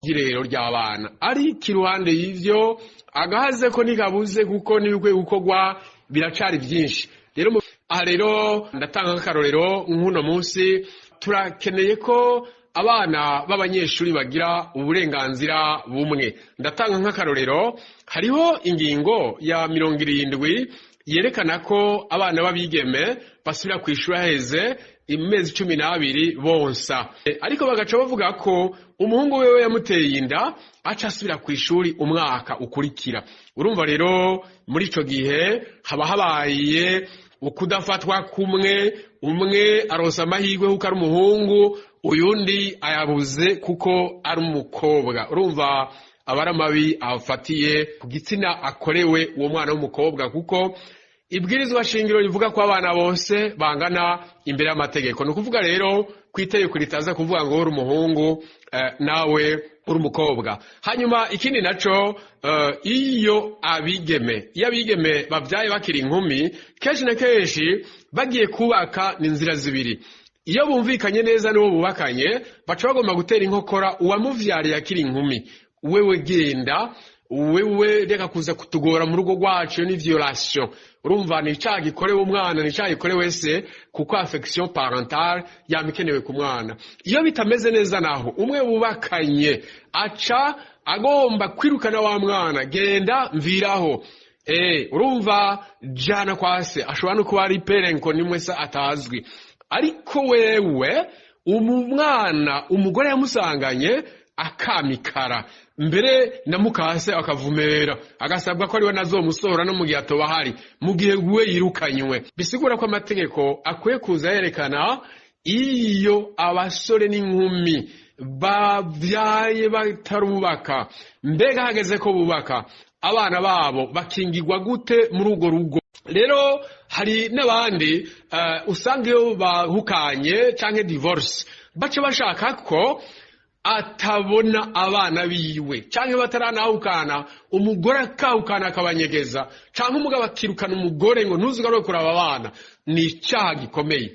y'irero ry'abana. Ari kiruhande y'ivyo agahaze ko nikabuze kuko nibikwe gukorwa biracari byinshi. Rero aha rero ndatanga akarorero nk'uno munsi turakeneye ko abana b'abanyeshuri bagira uburenganzira bumwe. Ndatanga nk'akarorero, hariho ingingo ya 70 yerekana ko abana babigeme basubira kwishura heze imezi 12 bonsa, ariko bagaca bavuga ko umuhungu wewe yamuteye inda aca asubira kwishuri umwaka ukurikira. Urumva rero muri ico gihe haba habaye ukudafatwa kumwe, umwe aronsa amahirwe kuko ari umuhungu, uyundi ayabuze kuko ari umukobwa. Urumva abara mabi afatiye ku gitsina akorewe uwo mwana w'umukobwa, kuko ibwirizwa shingiro rivuga ko abana bose bangana imbere y'amategeko. No kuvuga rero kwitegeko ritaza kuvuga ngo uri umuhungu nawe uri umukobwa. Hanyuma ikindi naco iyo abigeme bavyaye bakiri inkumi, kenshi na kenshi bagiye kubaka n'inzira zibiri. Iyo bumvikanye neza n'uwo bubakanye baca bagomba gutera inkokora uwamuvyariye akiri inkumi. Wewe genda, wewe reka kuza kutugora mu rugo rwacu, ni violation. Urumva ni icaha gikorewe umwana, ni icaha gikorewe se, kuko affection parentale yamikenewe ku mwana. Iyo bitameze neza naho umwe bubakanye aca agomba kwirukana wa mwana, genda mviraho. Urumva jana kwa se ashobora no kuba ari perenko nimwe se atazwi. Ariko wewe umwana umugore yamusanganye akamikara, mbere na mukase akavumera, agasabwa ko ariwe nazomusohora no mu gihe atoba hari, mu gihe we yirukanywe. Bisigura ko amategeko akwiye kuza yerekana iyo abasore n'inkumi bavyaye batarubaka, mbega hageze ko bubaka, abana babo bakingirwa gute muri urwo rugo. Rero hari n'abandi usanga iyo bahukanye canke divorce baca bashaka ko atabona abana biwe, canke bataranahukana umugore akahukana akabanyegeza, canke umugabo akirukana umugore ngo ntuzigaruke kuraba abana. Ni icaha gikomeye.